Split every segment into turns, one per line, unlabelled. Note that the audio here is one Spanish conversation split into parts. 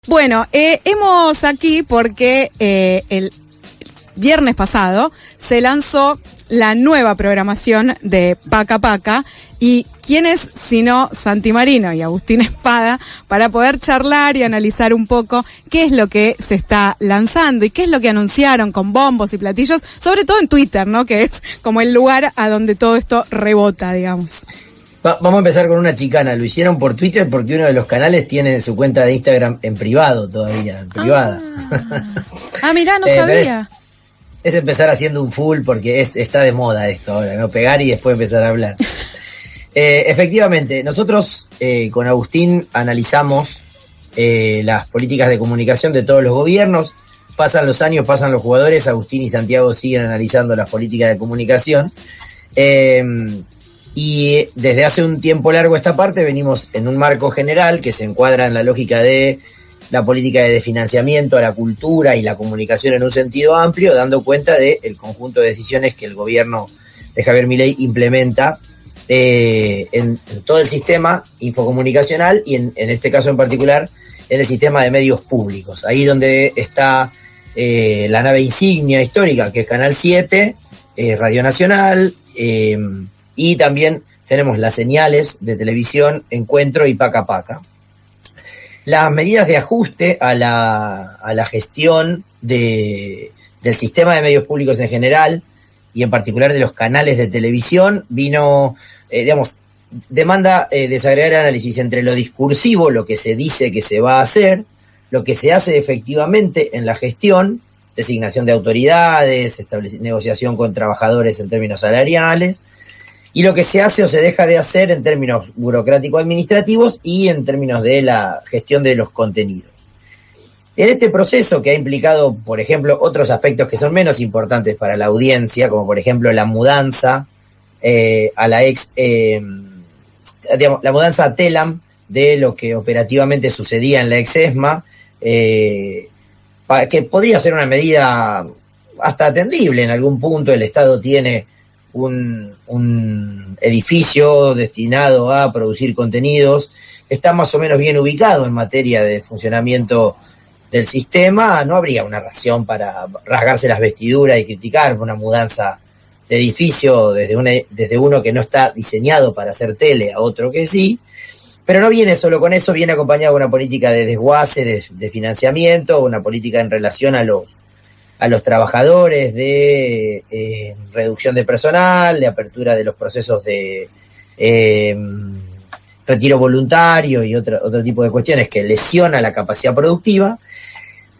Bueno, hemos aquí porque el viernes pasado se lanzó la nueva programación de Paca Paca, y quién es sino Santi Marino y Agustín Espada para poder charlar y analizar un poco qué es lo que se está lanzando y qué es lo que anunciaron con bombos y platillos, sobre todo en Twitter, ¿no? Que es como el lugar a donde todo esto rebota, digamos.
Vamos a empezar con una chicana. Lo hicieron por Twitter porque uno de los canales tiene su cuenta de Instagram en privado todavía, en privada.
Mirá, no sabía.
Es empezar haciendo un full porque está de moda esto ahora, ¿no? Pegar y después empezar a hablar. Efectivamente, nosotros con Agustín analizamos las políticas de comunicación de todos los gobiernos. Pasan los años, pasan los jugadores, Agustín y Santiago siguen analizando las políticas de comunicación. Y desde hace un tiempo largo esta parte venimos en un marco general que se encuadra en la lógica de la política de financiamiento a la cultura y la comunicación en un sentido amplio, dando cuenta del conjunto de decisiones que el gobierno de Javier Milei implementa en todo el sistema infocomunicacional y en este caso en particular en el sistema de medios públicos. Ahí donde está la nave insignia histórica, que es Canal 7, Radio Nacional, y también tenemos las señales de televisión Encuentro y Paca Paca. Las medidas de ajuste a la gestión del sistema de medios públicos en general y en particular de los canales de televisión vino, demanda desagregar el análisis entre lo discursivo, lo que se dice que se va a hacer, lo que se hace efectivamente en la gestión, designación de autoridades, negociación con trabajadores en términos salariales, y lo que se hace o se deja de hacer en términos burocrático-administrativos y en términos de la gestión de los contenidos. En este proceso, que ha implicado, por ejemplo, otros aspectos que son menos importantes para la audiencia, como por ejemplo la mudanza a la mudanza a Telam de lo que operativamente sucedía en la ex ESMA, que podría ser una medida hasta atendible en algún punto. El Estado tiene un edificio destinado a producir contenidos, está más o menos bien ubicado en materia de funcionamiento del sistema. No habría una razón para rasgarse las vestiduras y criticar una mudanza de edificio desde uno que no está diseñado para hacer tele a otro que sí, pero no viene solo con eso, viene acompañado de una política de desguace, de financiamiento, una política en relación a los trabajadores, de reducción de personal, de apertura de los procesos de retiro voluntario y otro tipo de cuestiones que lesiona la capacidad productiva,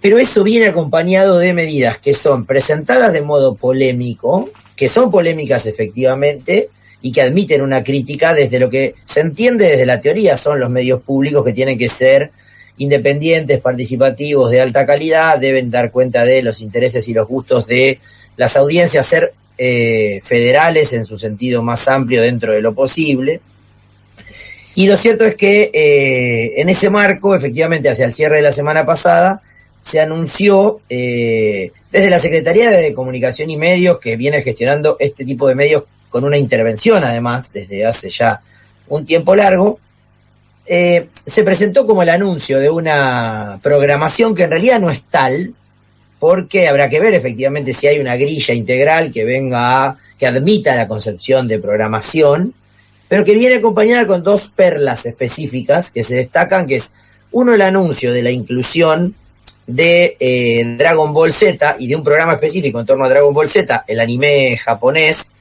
pero eso viene acompañado de medidas que son presentadas de modo polémico, que son polémicas efectivamente y que admiten una crítica desde lo que se entiende desde la teoría son los medios públicos, que tienen que ser independientes, participativos, de alta calidad, deben dar cuenta de los intereses y los gustos de las audiencias, ser federales en su sentido más amplio dentro de lo posible. Y lo cierto es que en ese marco, efectivamente, hacia el cierre de la semana pasada, se anunció desde la Secretaría de Comunicación y Medios, que viene gestionando este tipo de medios con una intervención, además, desde hace ya un tiempo largo, se presentó como el anuncio de una programación que en realidad no es tal, porque habrá que ver efectivamente si hay una grilla integral que admita la concepción de programación, pero que viene acompañada con dos perlas específicas que se destacan, que es uno, el anuncio de la inclusión de Dragon Ball Z y de un programa específico en torno a Dragon Ball Z, el anime japonés,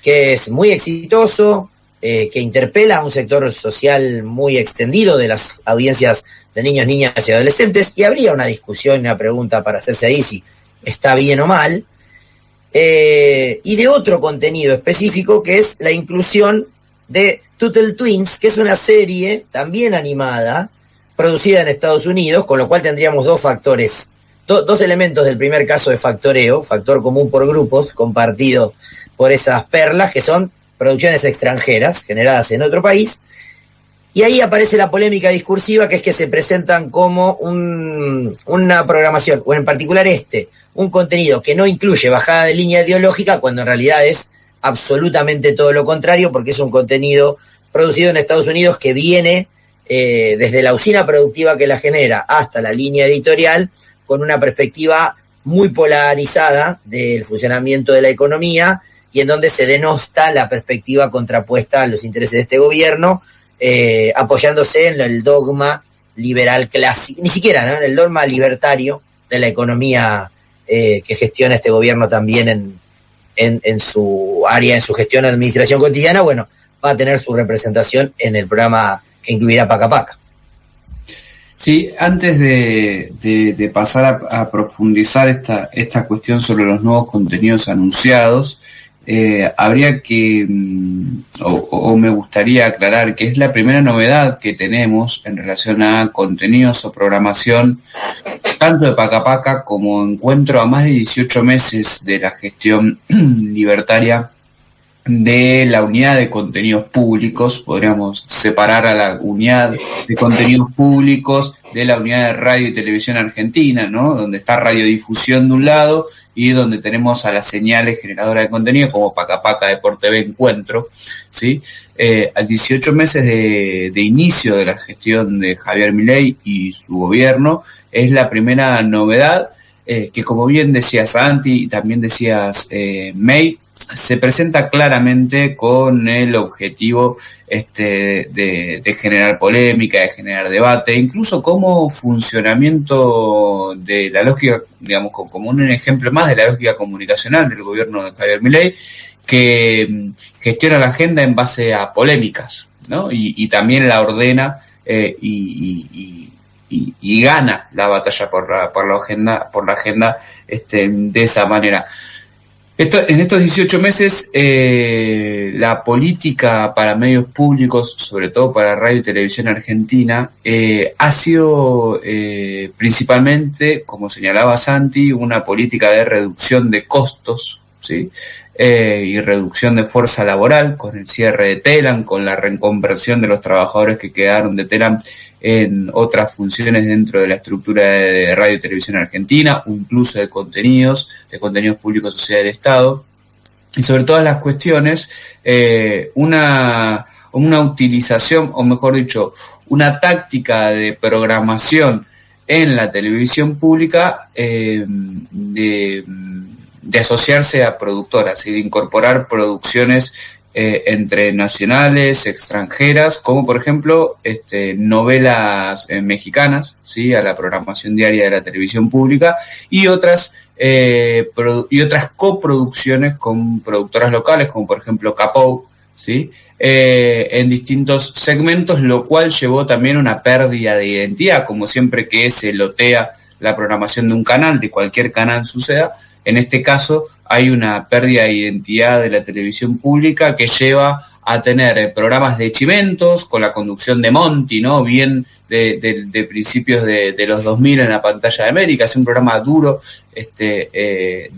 que es muy exitoso, que interpela a un sector social muy extendido de las audiencias de niños, niñas y adolescentes, y habría una discusión y una pregunta para hacerse ahí si está bien o mal, y de otro contenido específico que es la inclusión de Turtle Twins, que es una serie también animada, producida en Estados Unidos, con lo cual tendríamos dos factores, dos elementos del primer caso de factoreo, factor común por grupos, compartido por esas perlas, que son producciones extranjeras, generadas en otro país, y ahí aparece la polémica discursiva, que es que se presentan como una programación, o en particular un contenido que no incluye bajada de línea ideológica, cuando en realidad es absolutamente todo lo contrario, porque es un contenido producido en Estados Unidos que viene desde la usina productiva que la genera hasta la línea editorial, con una perspectiva muy polarizada del funcionamiento de la economía y en donde se denosta la perspectiva contrapuesta a los intereses de este gobierno, apoyándose en el dogma liberal clásico, ni siquiera, ¿no?, en el dogma libertario de la economía que gestiona este gobierno también en su área, en su gestión de administración cotidiana. Bueno, va a tener su representación en el programa que incluirá Paca Paca.
Sí, antes de pasar a profundizar esta cuestión sobre los nuevos contenidos anunciados, habría que, o me gustaría aclarar que es la primera novedad que tenemos en relación a contenidos o programación, tanto de Paca Paca como encuentro a más de 18 meses de la gestión libertaria de la unidad de contenidos públicos. Podríamos separar a la unidad de contenidos públicos de la unidad de radio y televisión argentina, ¿no?, donde está radiodifusión de un lado y donde tenemos a las señales generadoras de contenido como Paca Paca, Deporte TV, Encuentro, ¿sí? A 18 meses de inicio de la gestión de Javier Milei y su gobierno, es la primera novedad que, como bien decías Santi y también decías May, se presenta claramente con el objetivo de generar polémica, de generar debate, incluso como funcionamiento de la lógica, digamos, como un ejemplo más de la lógica comunicacional del gobierno de Javier Milei, que gestiona la agenda en base a polémicas, ¿no? Y también la ordena y gana la batalla por la agenda de esa manera. En estos 18 meses, la política para medios públicos, sobre todo para radio y televisión argentina, ha sido principalmente, como señalaba Santi, una política de reducción de costos, ¿sí? Y reducción de fuerza laboral, con el cierre de Telam, con la reconversión de los trabajadores que quedaron de Telam en otras funciones dentro de la estructura de radio y televisión argentina, o incluso de contenidos públicos o sociedad del Estado, y sobre todas las cuestiones, una utilización, o mejor dicho, una táctica de programación en la televisión pública de asociarse a productoras y de incorporar producciones entre nacionales, extranjeras, como por ejemplo novelas mexicanas, ¿sí?, a la programación diaria de la televisión pública, y otras coproducciones con productoras locales, como por ejemplo Capou, ¿sí?, en distintos segmentos, lo cual llevó también una pérdida de identidad, como siempre que se lotea la programación de un canal, de cualquier canal suceda. En este caso hay una pérdida de identidad de la televisión pública que lleva a tener programas de chimentos con la conducción de Monti, ¿no?, bien de principios de los 2000 en la pantalla de América. Es un programa duro de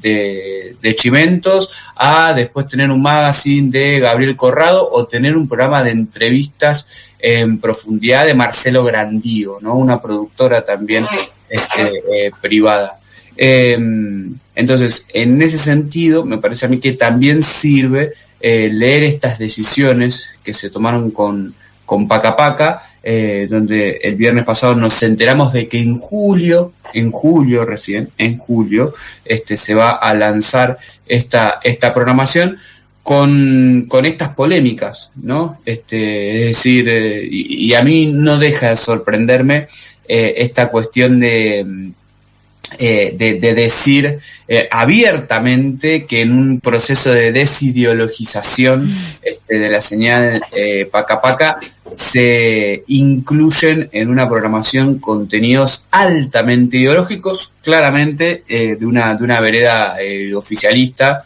chimentos, a después tener un magazine de Gabriel Corrado o tener un programa de entrevistas en profundidad de Marcelo Grandío, ¿no?, una productora también privada. Entonces, en ese sentido, me parece a mí que también sirve leer estas decisiones que se tomaron con Paca Paca, donde el viernes pasado nos enteramos de que en julio se va a lanzar esta programación con estas polémicas, ¿no? Es decir, y a mí no deja de sorprenderme esta cuestión de decir abiertamente que en un proceso de desideologización de la señal Paca Paca se incluyen en una programación contenidos altamente ideológicos, claramente de una vereda oficialista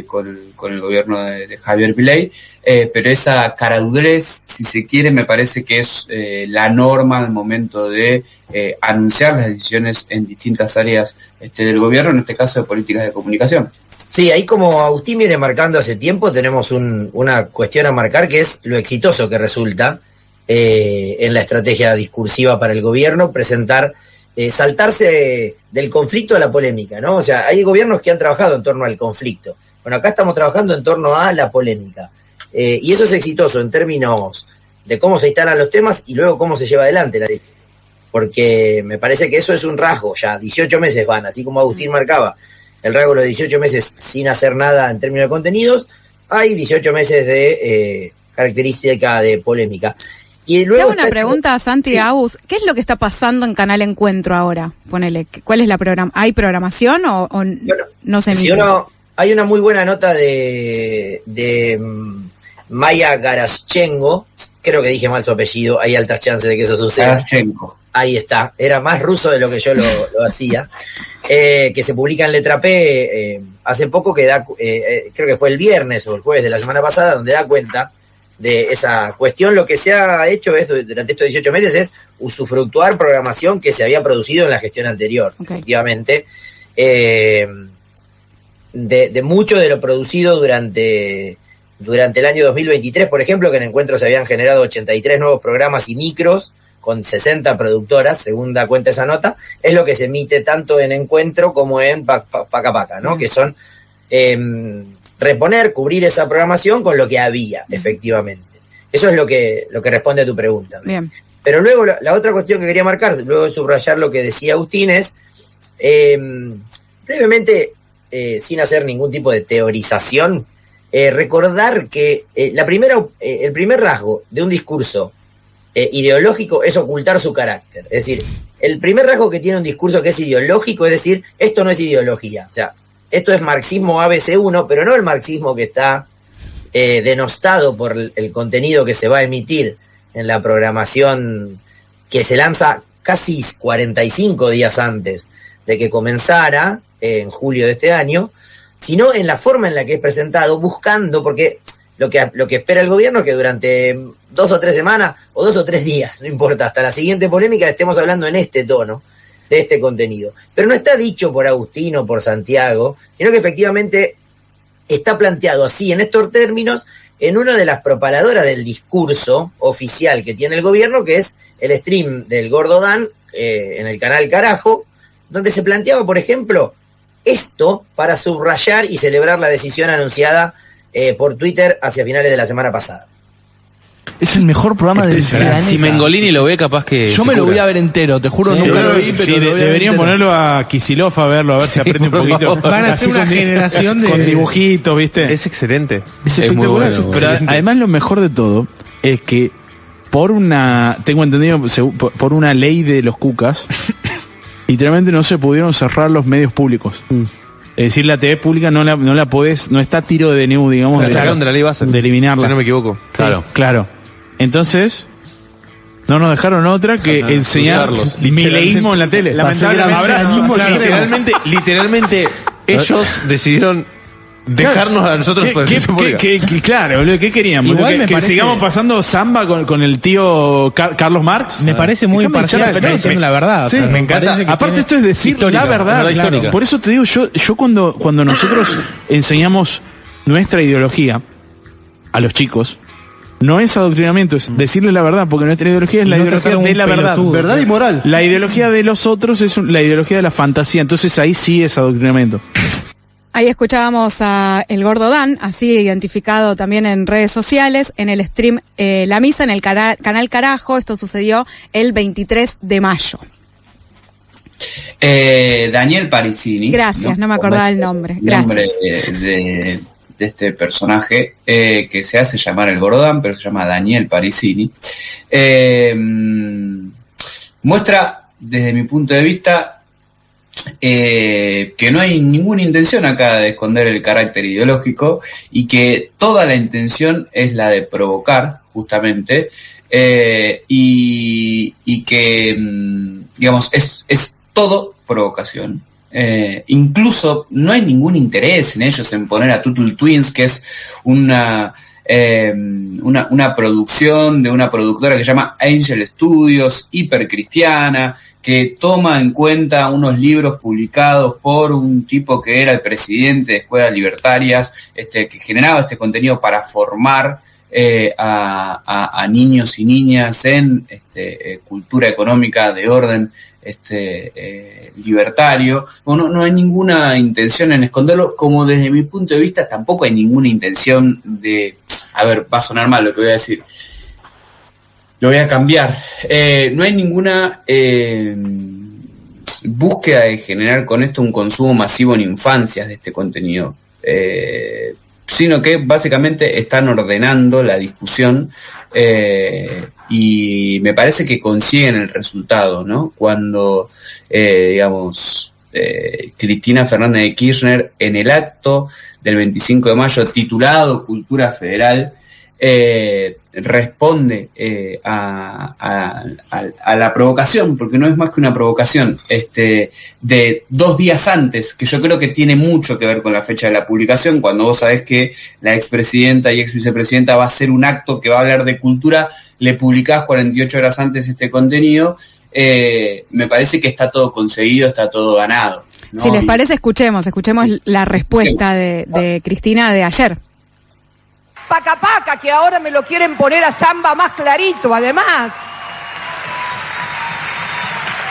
con el gobierno de Javier Milei, pero esa caradurez, si se quiere, me parece que es la norma al momento de anunciar las decisiones en distintas áreas del gobierno, en este caso de políticas de comunicación.
Sí, ahí como Agustín viene marcando hace tiempo, tenemos una cuestión a marcar, que es lo exitoso que resulta en la estrategia discursiva para el gobierno presentar, saltarse del conflicto a la polémica, ¿no? O sea, hay gobiernos que han trabajado en torno al conflicto. Bueno, acá estamos trabajando en torno a la polémica. Y eso es exitoso en términos de cómo se instalan los temas y luego cómo se lleva adelante la ley. Porque me parece que eso es un rasgo, ya 18 meses van, así como Agustín marcaba el rasgo de los 18 meses sin hacer nada en términos de contenidos, hay 18 meses de característica de polémica. Y luego
te hago una pregunta, Santi, sí. Agus, ¿qué es lo que está pasando en Canal Encuentro ahora? Ponele, ¿cuál es la ¿hay programación o bueno, no se emite?
Hay una muy buena nota de Maya Garaschenko, creo que dije mal su apellido, hay altas chances de que eso suceda.
Garaschenko.
Ahí está, era más ruso de lo que yo lo hacía, que se publica en Letra P hace poco, que da, creo que fue el viernes o el jueves de la semana pasada, donde da cuenta de esa cuestión. Lo que se ha hecho durante estos 18 meses es usufructuar programación que se había producido en la gestión anterior, efectivamente, de mucho de lo producido durante el año 2023, por ejemplo, que en Encuentro se habían generado 83 nuevos programas y micros, con 60 productoras, según da cuenta esa nota, es lo que se emite tanto en Encuentro como en Paca Paca, ¿no? Que son cubrir esa programación con lo que había, efectivamente. Eso es lo que responde a tu pregunta.
Bien.
Pero luego la otra cuestión que quería marcar, luego de subrayar lo que decía Agustín, es brevemente, sin hacer ningún tipo de teorización, recordar que el primer rasgo de un discurso ideológico es ocultar su carácter. Es decir, el primer rasgo que tiene un discurso que es ideológico es decir, esto no es ideología. O sea, esto es marxismo ABC1, pero no el marxismo que está denostado por el contenido que se va a emitir en la programación que se lanza casi 45 días antes de que comenzara, en julio de este año, sino en la forma en la que es presentado, buscando, porque lo que espera el gobierno es que durante 2 o 3 semanas, o 2 o 3 días, no importa, hasta la siguiente polémica estemos hablando en este tono, de este contenido. Pero no está dicho por Agustín o por Santiago, sino que efectivamente está planteado así, en estos términos, en una de las propaladoras del discurso oficial que tiene el gobierno, que es el stream del Gordo Dan, en el canal Carajo, donde se planteaba, por ejemplo, esto para subrayar y celebrar la decisión anunciada por Twitter hacia finales de la semana pasada.
Es el mejor programa del planeta.
Si Mengolini lo ve, capaz que...
Yo me lo voy a ver entero, te juro, nunca lo vi, pero
deberían ponerlo a Kicillof a verlo, a ver si aprende un poquito. Van a hacer una generación con dibujitos, ¿viste?
Es excelente.
Es espectacular.
Muy bueno,
pero además lo mejor de todo es que tengo entendido, por una ley de los cucas, literalmente no se pudieron cerrar los medios públicos. Es decir, la TV pública no la podés, no está a tiro de DNU, digamos,
de la ley base,
de eliminarla.
Si no me equivoco.
Claro. Entonces, no nos dejaron otra que enseñar mileísmo en la tele.
Literalmente ellos decidieron dejarnos a nosotros
claro, boludo, ¿qué queríamos? Que sigamos pasando samba con el tío Carlos Marx.
Me parece muy imparcial, pero diciendo la verdad.
Sí, me encanta. Aparte esto es decir la verdad. Claro. Por eso te digo, yo cuando nosotros enseñamos nuestra ideología a los chicos, no es adoctrinamiento, es decirles la verdad, porque nuestra ideología es la ideología de la verdad.
Verdad y moral.
La ideología de los otros es la ideología de la fantasía, entonces ahí sí es adoctrinamiento.
Ahí escuchábamos a el Gordo Dan, así identificado también en redes sociales, en el stream La Misa, en el canal Carajo. Esto sucedió el 23 de mayo.
Daniel Parisini.
Gracias, no me acordaba el nombre. Gracias.
De este personaje que se hace llamar el Gordo Dan, pero se llama Daniel Parisini. Muestra, desde mi punto de vista, que no hay ninguna intención acá de esconder el carácter ideológico y que toda la intención es la de provocar, justamente, y que, digamos, es todo provocación. Incluso no hay ningún interés en ellos en poner a Tutul Twins, que es una producción de una productora que se llama Angel Studios, hipercristiana, que toma en cuenta unos libros publicados por un tipo que era el presidente de escuelas libertarias, que generaba este contenido para formar a niños y niñas en cultura económica de orden libertario. Bueno, no hay ninguna intención en esconderlo, como desde mi punto de vista tampoco hay ninguna intención de, a ver, va a sonar mal lo que voy a decir, Lo voy a cambiar. No hay ninguna búsqueda de generar con esto un consumo masivo en infancias de este contenido, sino que básicamente están ordenando la discusión y me parece que consiguen el resultado, ¿no? Cuando, Cristina Fernández de Kirchner, en el acto del 25 de mayo titulado Cultura Federal, responde a la provocación, porque no es más que una provocación, de 2 días antes, que yo creo que tiene mucho que ver con la fecha de la publicación, cuando vos sabés que la expresidenta y exvicepresidenta va a hacer un acto que va a hablar de cultura, le publicás 48 horas antes este contenido. Me parece que está todo conseguido, está todo ganado, ¿no?
Si les parece, escuchemos la respuesta de Cristina de ayer.
Paca Paca, que ahora me lo quieren poner a samba más clarito, además.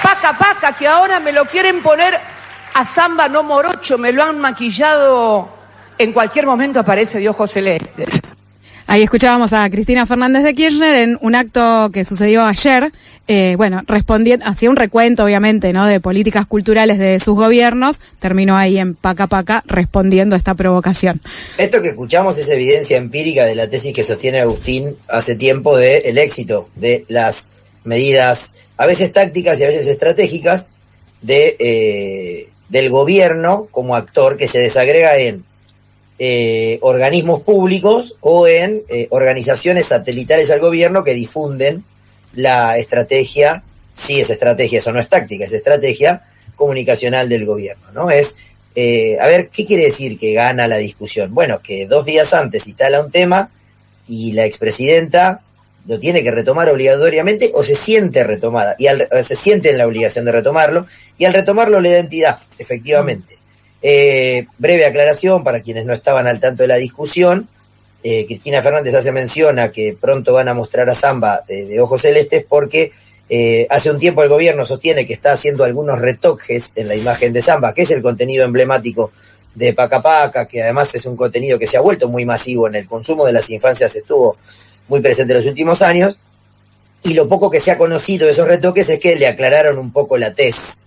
Paca Paca, que ahora me lo quieren poner a samba no morocho, me lo han maquillado. En cualquier momento aparece de ojos celestes.
Ahí escuchábamos a Cristina Fernández de Kirchner en un acto que sucedió ayer, respondiendo, hacía un recuento obviamente, ¿no?, de políticas culturales de sus gobiernos, terminó ahí en Paca Paca respondiendo a esta provocación.
Esto que escuchamos es evidencia empírica de la tesis que sostiene Agustín hace tiempo del éxito de las medidas, a veces tácticas y a veces estratégicas, del gobierno como actor que se desagrega en organismos públicos o en organizaciones satelitales al gobierno que difunden la estrategia, sí es estrategia, eso no es táctica, es estrategia comunicacional del gobierno, ¿no? Es, a ver, ¿qué quiere decir que gana la discusión? Bueno, que 2 días antes instala un tema y la expresidenta lo tiene que retomar obligatoriamente o se siente retomada, y se siente en la obligación de retomarlo, y al retomarlo le da entidad, efectivamente. Breve aclaración para quienes no estaban al tanto de la discusión. Cristina Fernández hace mención a que pronto van a mostrar a samba de ojos celestes porque hace un tiempo el gobierno sostiene que está haciendo algunos retoques en la imagen de samba, que es el contenido emblemático de Paca Paca, que además es un contenido que se ha vuelto muy masivo en el consumo de las infancias, estuvo muy presente en los últimos años, y lo poco que se ha conocido de esos retoques es que le aclararon un poco la tez,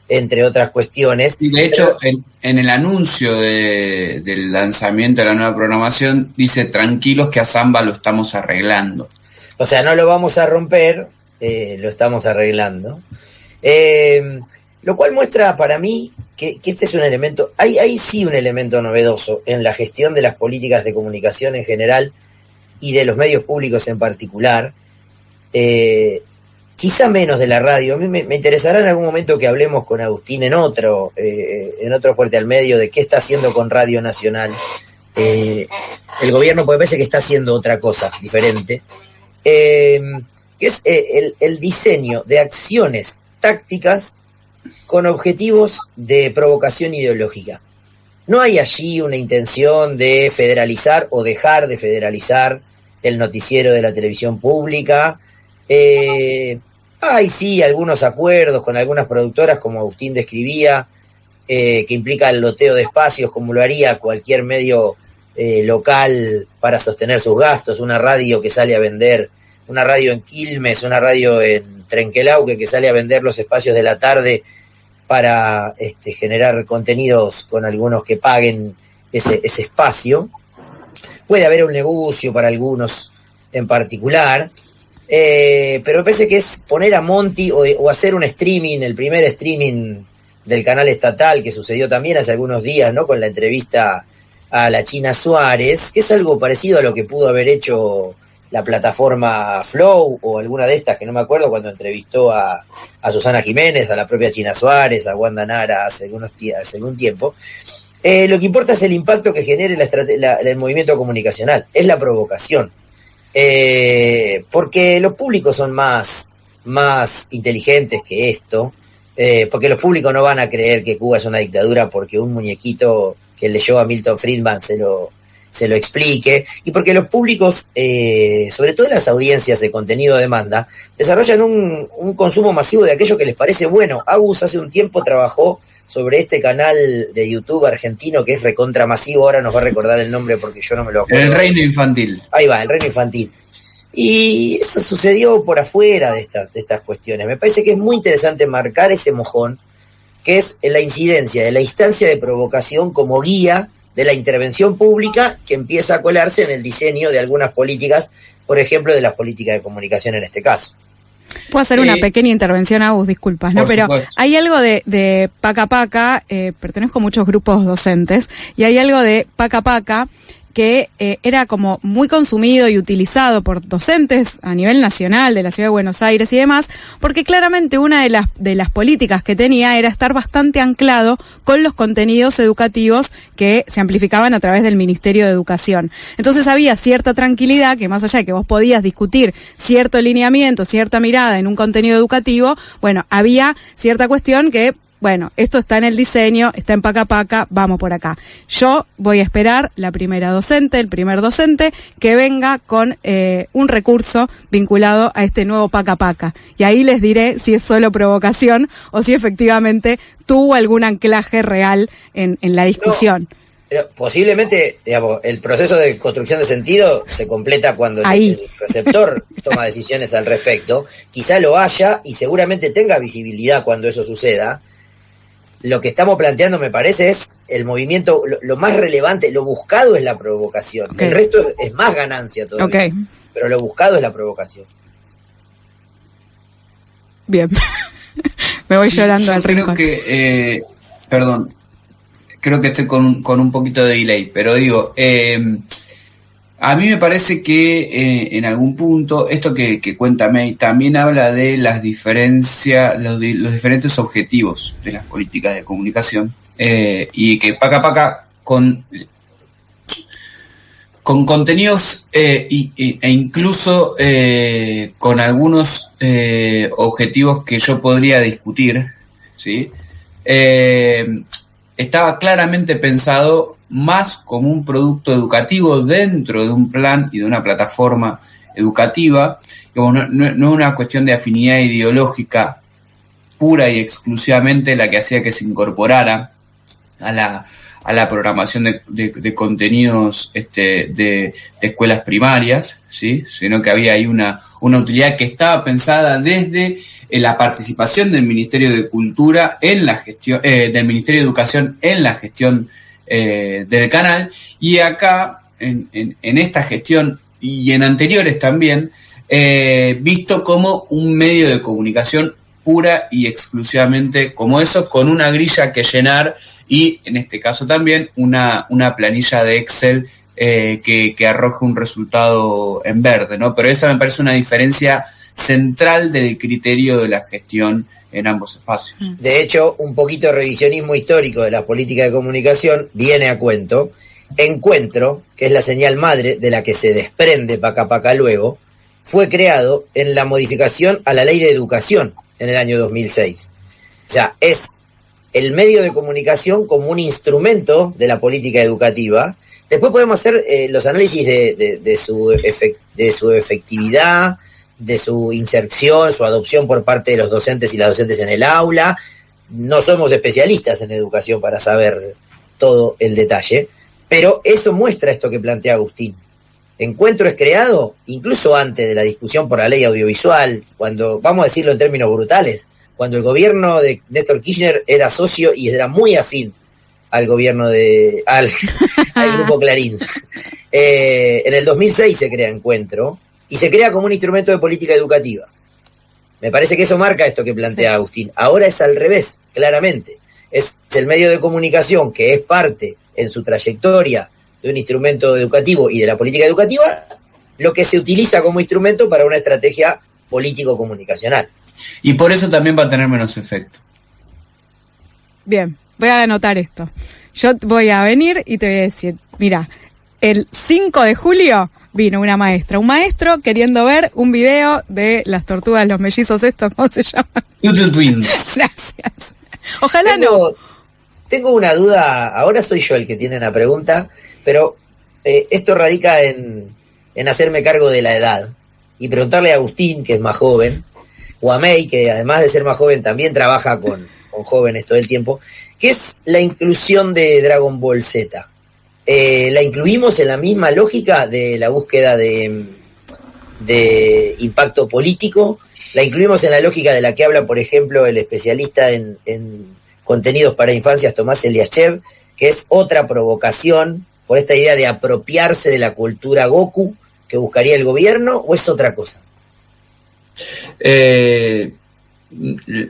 entre otras cuestiones.
Y de hecho, en el anuncio del lanzamiento de la nueva programación, dice: tranquilos que a samba lo estamos arreglando.
O sea, no lo vamos a romper, lo estamos arreglando. Lo cual muestra para mí que este es un elemento, hay sí un elemento novedoso en la gestión de las políticas de comunicación en general y de los medios públicos en particular. Quizá menos de la radio. A mí me interesará en algún momento que hablemos con Agustín en otro Fuerte al Medio, de qué está haciendo con Radio Nacional el gobierno, porque parece que está haciendo otra cosa diferente, que es el diseño de acciones tácticas con objetivos de provocación ideológica. No hay allí una intención de federalizar o dejar de federalizar el noticiero de la televisión pública. Hay sí algunos acuerdos con algunas productoras, como Agustín describía, que implica el loteo de espacios, como lo haría cualquier medio local para sostener sus gastos, una radio que sale a vender, una radio en Quilmes, una radio en Trenquelauque que sale a vender los espacios de la tarde para generar contenidos con algunos que paguen ese espacio. Puede haber un negocio para algunos en particular, pero me parece que es poner a Monti o hacer un streaming, el primer streaming del canal estatal, que sucedió también hace algunos días, ¿no?, con la entrevista a la China Suárez, que es algo parecido a lo que pudo haber hecho la plataforma Flow o alguna de estas, que no me acuerdo, cuando entrevistó a Susana Jiménez, a la propia China Suárez, a Wanda Nara hace algún tiempo. Lo que importa es el impacto que genere el movimiento comunicacional, es la provocación. Porque los públicos son más inteligentes que esto, porque los públicos no van a creer que Cuba es una dictadura porque un muñequito que leyó a Milton Friedman se lo explique, y porque los públicos, sobre todo las audiencias de contenido de demanda, desarrollan un consumo masivo de aquello que les parece bueno. Agus hace un tiempo trabajó sobre este canal de YouTube argentino que es recontra masivo, ahora nos va a recordar el nombre porque yo no me lo acuerdo.
El Reino Infantil.
Ahí va, El Reino Infantil. Y eso sucedió por afuera de estas cuestiones. Me parece que es muy interesante marcar ese mojón, que es la incidencia de la instancia de provocación como guía de la intervención pública que empieza a colarse en el diseño de algunas políticas, por ejemplo, de las políticas de comunicación en este caso.
Puedo hacer una pequeña intervención, Agus, disculpas, ¿no? Pero supuesto. Hay algo de Paca Paca, pertenezco a muchos grupos docentes, y hay algo de Paca Paca que era como muy consumido y utilizado por docentes a nivel nacional de la Ciudad de Buenos Aires y demás, porque claramente una de las políticas que tenía era estar bastante anclado con los contenidos educativos que se amplificaban a través del Ministerio de Educación. Entonces había cierta tranquilidad que más allá de que vos podías discutir cierto lineamiento, cierta mirada en un contenido educativo, bueno, había cierta cuestión que bueno, esto está en el diseño, está en Paca Paca, vamos por acá. Yo voy a esperar el primer docente que venga con un recurso vinculado a este nuevo Paca Paca. Y ahí les diré si es solo provocación o si efectivamente tuvo algún anclaje real en la discusión.
No. Pero posiblemente, digamos, el proceso de construcción de sentido se completa cuando el receptor toma decisiones al respecto. Quizá lo haya y seguramente tenga visibilidad cuando eso suceda. Lo que estamos planteando, me parece, es el movimiento, lo más relevante, lo buscado es la provocación. Okay. El resto es más ganancia todavía. Okay. Pero lo buscado es la provocación.
Bien. Me voy llorando al rincón.
Creo que estoy con un poquito de delay, pero digo, a mí me parece que en algún punto, esto que cuenta May también habla de las diferencias, los diferentes objetivos de las políticas de comunicación, y que Paca Paca con contenidos e incluso con algunos objetivos que yo podría discutir, ¿sí? Estaba claramente pensado más como un producto educativo dentro de un plan y de una plataforma educativa, que no es una cuestión de afinidad ideológica pura y exclusivamente la que hacía que se incorporara a la programación de contenidos de escuelas primarias, ¿sí? Sino que había ahí una utilidad que estaba pensada desde la participación del Ministerio de Cultura en la gestión, del Ministerio de Educación en la gestión del canal, y acá en esta gestión y en anteriores también visto como un medio de comunicación pura y exclusivamente como eso, con una grilla que llenar y en este caso también una planilla de Excel que arroje un resultado en verde, ¿no? Pero esa me parece una diferencia central del criterio de la gestión en ambos espacios.
De hecho, un poquito de revisionismo histórico de la política de comunicación viene a cuento. Encuentro, que es la señal madre de la que se desprende Paca Paca luego, fue creado en la modificación a la Ley de Educación en el año 2006. O sea, es el medio de comunicación como un instrumento de la política educativa. Después podemos hacer los análisis de su efectividad, de su inserción, su adopción por parte de los docentes y las docentes en el aula. No somos especialistas en educación para saber todo el detalle, pero eso muestra esto que plantea Agustín. Encuentro es creado incluso antes de la discusión por la ley audiovisual, cuando, vamos a decirlo en términos brutales, cuando el gobierno de Néstor Kirchner era socio y era muy afín al gobierno al Grupo Clarín. En el 2006 se crea Encuentro, y se crea como un instrumento de política educativa. Me parece que eso marca esto que plantea Agustín. Ahora es al revés, claramente. Es el medio de comunicación que es parte en su trayectoria de un instrumento educativo y de la política educativa, lo que se utiliza como instrumento para una estrategia político-comunicacional.
Y por eso también va a tener menos efecto.
Bien, voy a anotar esto. Yo voy a venir y te voy a decir, mira, el 5 de julio vino un maestro queriendo ver un video de las tortugas, los mellizos estos, ¿cómo se llaman?
Doodle Twins.
Gracias. Ojalá no.
Tengo una duda, ahora soy yo el que tiene la pregunta, pero esto radica en hacerme cargo de la edad y preguntarle a Agustín, que es más joven, o a May, que además de ser más joven también trabaja con jóvenes todo el tiempo, ¿qué es la inclusión de Dragon Ball Z? ¿La incluimos en la misma lógica de la búsqueda de de impacto político. La incluimos en la lógica de la que habla, por ejemplo, el especialista en contenidos para infancias Tomás Eliashev, que es otra provocación por esta idea de apropiarse de la cultura Goku que buscaría el gobierno, ¿o es otra cosa?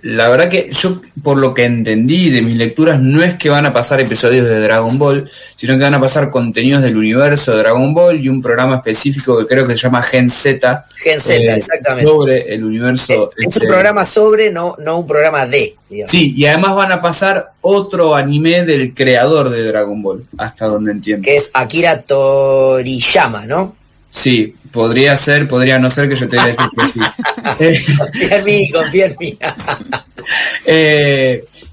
La verdad que yo, por lo que entendí de mis lecturas, no es que van a pasar episodios de Dragon Ball, sino que van a pasar contenidos del universo de Dragon Ball y un programa específico que creo que se llama Gen Z.
Gen Z, exactamente.
Sobre el universo.
Es un programa sobre, no un programa de, digamos.
Sí, y además van a pasar otro anime del creador de Dragon Ball, hasta donde entiendo.
Que es Akira Toriyama, ¿no?
Sí, podría ser, podría no ser, que yo te voy a decir que sí.
Confía en mí.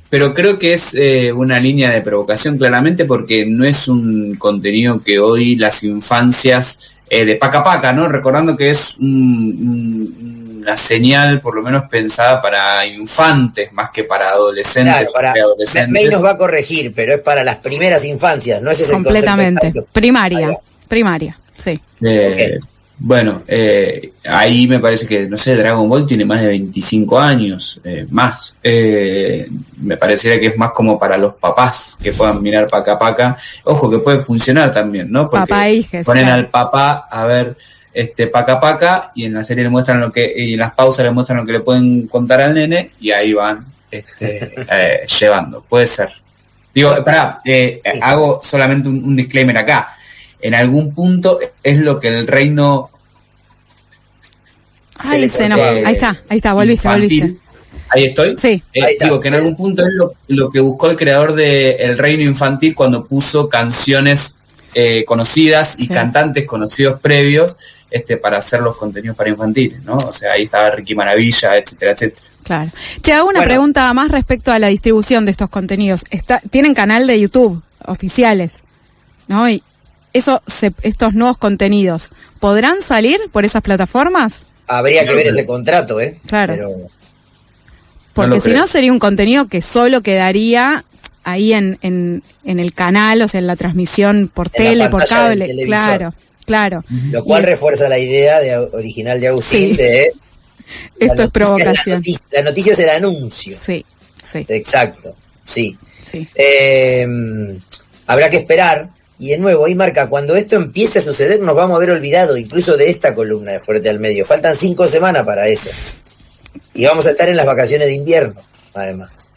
Pero creo que es una línea de provocación claramente, porque no es un contenido que hoy las infancias de Paca Paca, ¿no? Recordando que es una señal por lo menos pensada para infantes más que para adolescentes.
Claro,
preadolescentes.
May nos va a corregir, pero es para las primeras infancias, ¿no? Ese es
completamente.
El concepto exacto.
Primaria, sí.
Okay.
Bueno, ahí me parece que, no sé, Dragon Ball tiene más de 25 años, más. Me parecería que es más como para los papás que puedan mirar Paca Paca. Ojo, que puede funcionar también, ¿no? Porque
papá hijes,
ponen
claro.
al papá a ver Paca Paca, y en la serie le muestran y en las pausas le muestran lo que le pueden contar al nene, y ahí van llevando. Puede ser. Digo, hago solamente un disclaimer acá. En algún punto es lo que el reino...
Ahí está, volviste.
Ahí estoy.
Sí.
Digo que en algún punto es lo que buscó el creador de El Reino Infantil cuando puso canciones conocidas y cantantes conocidos previos para hacer los contenidos para infantiles, ¿no? O sea, ahí estaba Ricky Maravilla, etcétera, etcétera.
Claro. Che, hago una pregunta más respecto a la distribución de estos contenidos. Tienen canal de YouTube oficiales, ¿no? Y estos nuevos contenidos, ¿podrán salir por esas plataformas?
Habría que ver ese contrato, ¿eh?
Claro.
Pero...
Porque si no sería un contenido que solo quedaría ahí en el canal, o sea, en la transmisión por tele, por cable. Claro.
Lo cual refuerza la idea original de Agustín de...
Esto es provocación.
La noticia es el anuncio.
Sí.
Exacto, sí. Habrá que esperar. Y de nuevo, ahí marca, cuando esto empiece a suceder nos vamos a haber olvidado incluso de esta columna de Fuerte al Medio. Faltan 5 semanas para eso. Y vamos a estar en las vacaciones de invierno, además.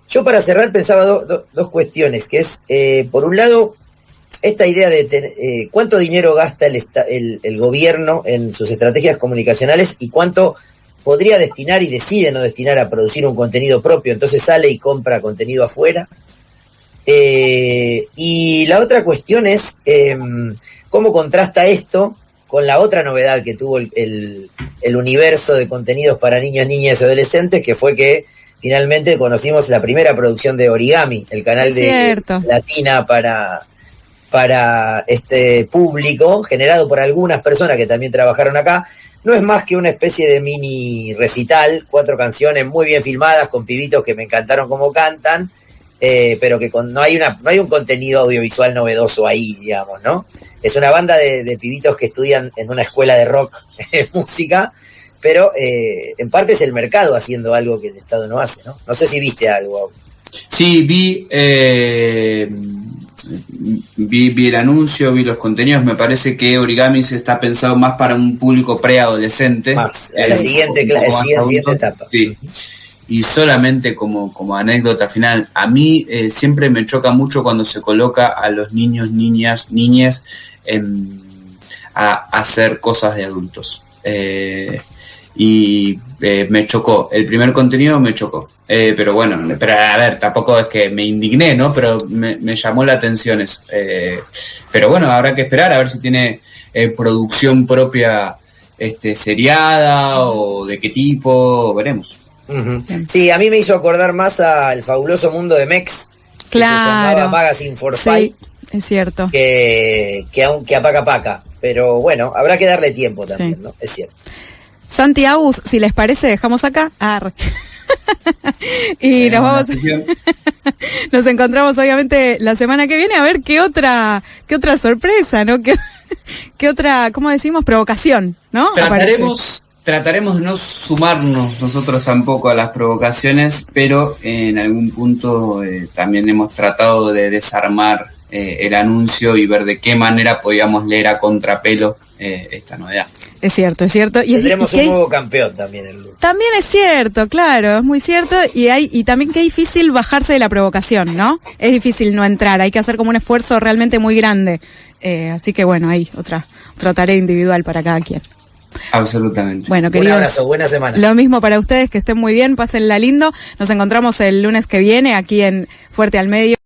Yo para cerrar pensaba dos cuestiones, que es, por un lado, esta idea de cuánto dinero gasta el gobierno en sus estrategias comunicacionales y cuánto podría destinar y decide no destinar a producir un contenido propio, entonces sale y compra contenido afuera. Y la otra cuestión es cómo contrasta esto con la otra novedad que tuvo el universo de contenidos para niños, niñas y adolescentes, que fue que finalmente conocimos la primera producción de Origami, el canal de Latina para este público, generado por algunas personas que también trabajaron acá. No es más que una especie de mini recital, 4 canciones muy bien filmadas, con pibitos que me encantaron como cantan, pero que no hay un contenido audiovisual novedoso ahí, digamos, ¿no? Es una banda de pibitos que estudian en una escuela de rock, música, pero en parte es el mercado haciendo algo que el Estado no hace, ¿no? No sé si viste algo.
Sí, vi el anuncio, vi los contenidos. Me parece que Origami está pensado más para un público preadolescente.
Más, la siguiente etapa.
Sí. Y solamente como anécdota final, a mí siempre me choca mucho cuando se coloca a los niños, niñas a hacer cosas de adultos. Y me chocó. El primer contenido me chocó. Pero bueno, a ver, tampoco es que me indigné, ¿no? Pero me llamó la atención eso. Pero bueno, habrá que esperar a ver si tiene producción propia seriada o de qué tipo, veremos.
Uh-huh. Sí, a mí me hizo acordar más al fabuloso mundo de Mex,
claro,
que se llamaba Magazine for Five,
es cierto,
que a Paca Paca, pero bueno, habrá que darle tiempo también, ¿no? Es cierto.
Santi, Agus, si les parece, dejamos acá y nos vamos Nos encontramos obviamente la semana que viene a ver qué otra sorpresa, ¿no? Qué otra, ¿cómo decimos? Provocación, ¿no?
Trataremos de no sumarnos nosotros tampoco a las provocaciones, pero en algún punto también hemos tratado de desarmar el anuncio y ver de qué manera podíamos leer a contrapelo esta novedad.
Es cierto. Y
tendremos un nuevo campeón también en Lourdes.
También es cierto, claro, es muy cierto. Y también qué difícil bajarse de la provocación, ¿no? Es difícil no entrar, hay que hacer como un esfuerzo realmente muy grande. Así que bueno, hay otra tarea individual para cada quien.
Absolutamente.
Bueno, queridos,
un abrazo, buena semana.
Lo mismo para ustedes, que estén muy bien, pásenla lindo. Nos encontramos el lunes que viene aquí en Fuerte al Medio.